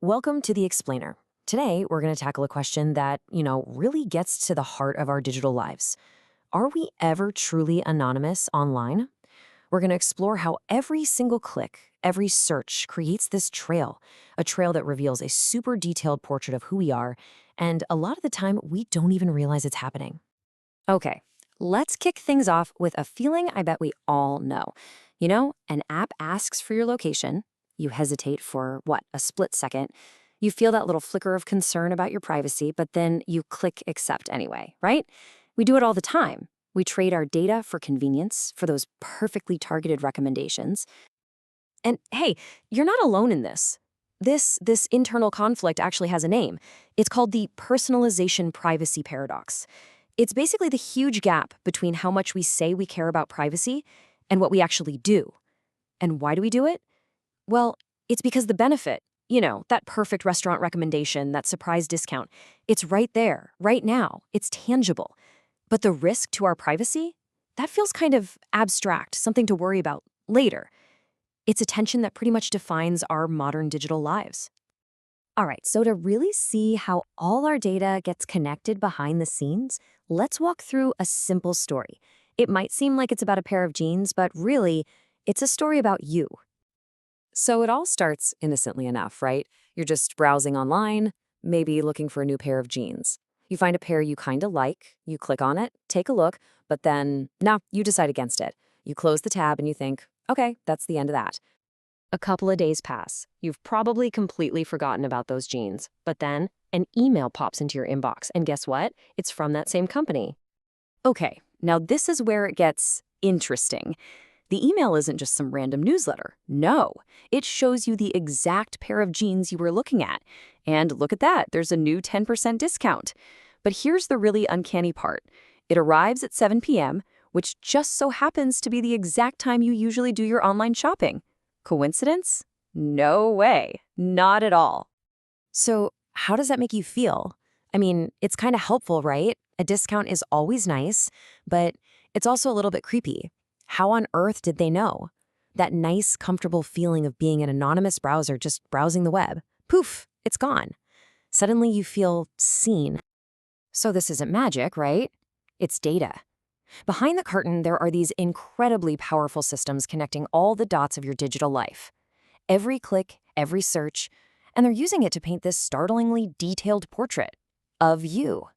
Welcome to The Explainer. Today, we're going to tackle a question that, really gets to the heart of our digital lives. Are we ever truly anonymous online? We're going to explore how every single click, every search creates this trail, a trail that reveals a super detailed portrait of who we are, and a lot of the time, we don't even realize it's happening. Okay, let's kick things off with a feeling I bet we all know. An app asks for your location. You hesitate for, a split second. You feel that little flicker of concern about your privacy, but then you click accept anyway, right? We do it all the time. We trade our data for convenience, for those perfectly targeted recommendations. And hey, you're not alone in this. This internal conflict actually has a name. It's called the personalization privacy paradox. It's basically the huge gap between how much we say we care about privacy and what we actually do. And why do we do it? Well, it's because the benefit, that perfect restaurant recommendation, that surprise discount, it's right there, right now. It's tangible. But the risk to our privacy? That feels kind of abstract, something to worry about later. It's a tension that pretty much defines our modern digital lives. All right, so to really see how all our data gets connected behind the scenes, let's walk through a simple story. It might seem like it's about a pair of jeans, but really, it's a story about you. So it all starts innocently enough, right? You're just browsing online, maybe looking for a new pair of jeans. You find a pair you kind of like, you click on it, take a look, but then, you decide against it. You close the tab and you think, okay, that's the end of that. A couple of days pass. You've probably completely forgotten about those jeans, but then an email pops into your inbox, and guess what? It's from that same company. Okay, now this is where it gets interesting. The email isn't just some random newsletter. No, it shows you the exact pair of jeans you were looking at. And look at that, there's a new 10% discount. But here's the really uncanny part. It arrives at 7 p.m., which just so happens to be the exact time you usually do your online shopping. Coincidence? No way. Not at all. So, how does that make you feel? I mean, it's kind of helpful, right? A discount is always nice, but it's also a little bit creepy. How on earth did they know? That nice, comfortable feeling of being an anonymous browser just browsing the web. Poof, it's gone. Suddenly you feel seen. So this isn't magic, right? It's data. Behind the curtain, there are these incredibly powerful systems connecting all the dots of your digital life. Every click, every search, and they're using it to paint this startlingly detailed portrait of you.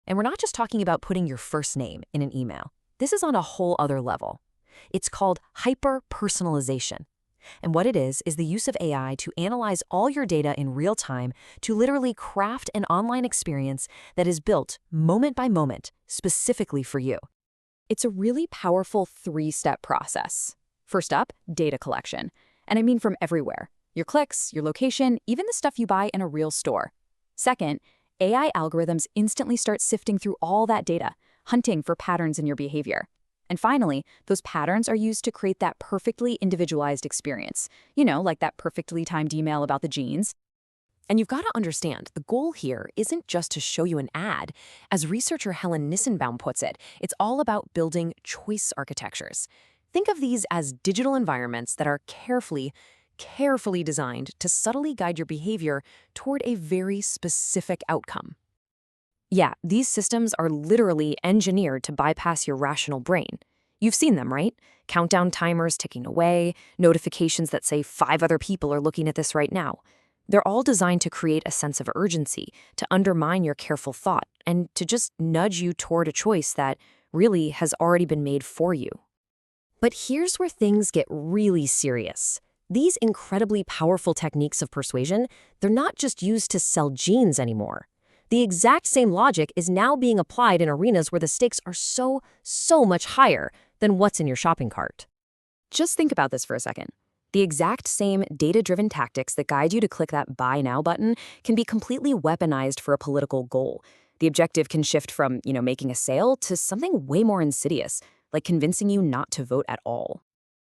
And we're not just talking about putting your first name in an email. This is on a whole other level. It's called hyper-personalization. And what it is the use of AI to analyze all your data in real time to literally craft an online experience that is built moment by moment, specifically for you. It's a really powerful three-step process. First up, data collection. And I mean from everywhere. Your clicks, your location, even the stuff you buy in a real store. Second, AI algorithms instantly start sifting through all that data, hunting for patterns in your behavior. And finally, those patterns are used to create that perfectly individualized experience. Like that perfectly timed email about the jeans. And you've got to understand, the goal here isn't just to show you an ad. As researcher Helen Nissenbaum puts it, it's all about building choice architectures. Think of these as digital environments that are carefully designed to subtly guide your behavior toward a very specific outcome. Yeah, these systems are literally engineered to bypass your rational brain. You've seen them, right? Countdown timers ticking away, notifications that say 5 other people are looking at this right now. They're all designed to create a sense of urgency, to undermine your careful thought, and to just nudge you toward a choice that really has already been made for you. But here's where things get really serious. These incredibly powerful techniques of persuasion, they're not just used to sell jeans anymore. The exact same logic is now being applied in arenas where the stakes are so much higher than what's in your shopping cart. Just think about this for a second. The exact same data-driven tactics that guide you to click that Buy Now button can be completely weaponized for a political goal. The objective can shift from, making a sale to something way more insidious, like convincing you not to vote at all.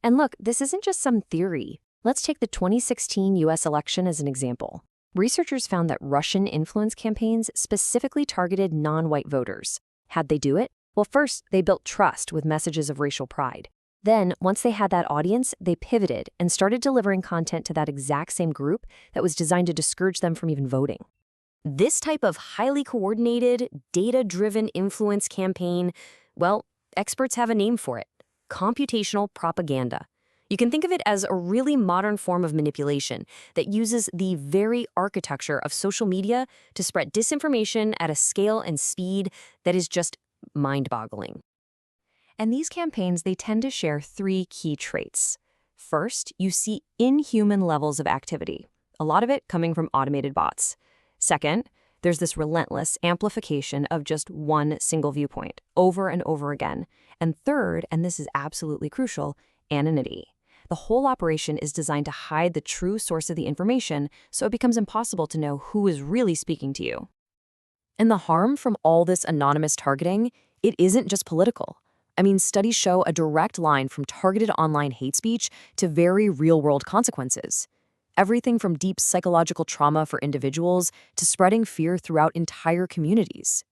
And look, this isn't just some theory. Let's take the 2016 US election as an example. Researchers found that Russian influence campaigns specifically targeted non-white voters. How'd they do it? Well, first, they built trust with messages of racial pride. Then, once they had that audience, they pivoted and started delivering content to that exact same group that was designed to discourage them from even voting. This type of highly coordinated, data-driven influence campaign, well, experts have a name for it: computational propaganda. You can think of it as a really modern form of manipulation that uses the very architecture of social media to spread disinformation at a scale and speed that is just mind-boggling. And these campaigns, they tend to share three key traits. First, you see inhuman levels of activity, a lot of it coming from automated bots. Second, there's this relentless amplification of just one single viewpoint over and over again. And third, and this is absolutely crucial, anonymity. The whole operation is designed to hide the true source of the information, so it becomes impossible to know who is really speaking to you. And the harm from all this anonymous targeting, it isn't just political. I mean, studies show a direct line from targeted online hate speech to very real-world consequences. Everything from deep psychological trauma for individuals to spreading fear throughout entire communities.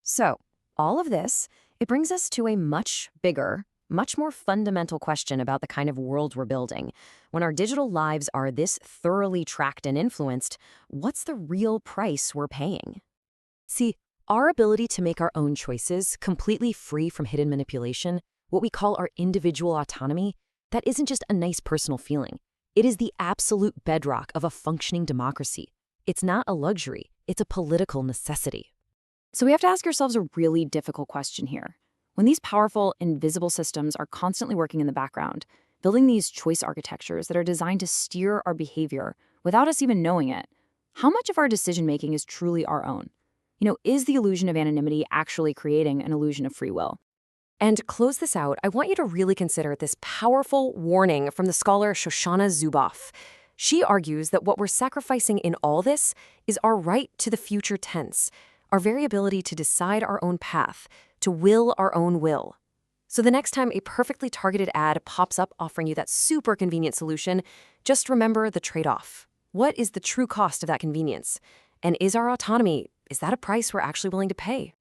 So, all of this, it brings us to a much bigger, much more fundamental question about the kind of world we're building. When our digital lives are this thoroughly tracked and influenced, what's the real price we're paying? See, our ability to make our own choices, completely free from hidden manipulation, what we call our individual autonomy, that isn't just a nice personal feeling. It is the absolute bedrock of a functioning democracy. It's not a luxury, it's a political necessity. So we have to ask ourselves a really difficult question here. When these powerful, invisible systems are constantly working in the background, building these choice architectures that are designed to steer our behavior without us even knowing it, how much of our decision-making is truly our own? Is the illusion of anonymity actually creating an illusion of free will? And to close this out, I want you to really consider this powerful warning from the scholar Shoshana Zuboff. She argues that what we're sacrificing in all this is our right to the future tense, our very ability to decide our own path, to will our own will. So the next time a perfectly targeted ad pops up offering you that super convenient solution, just remember the trade-off. What is the true cost of that convenience? And is our autonomy, is that a price we're actually willing to pay?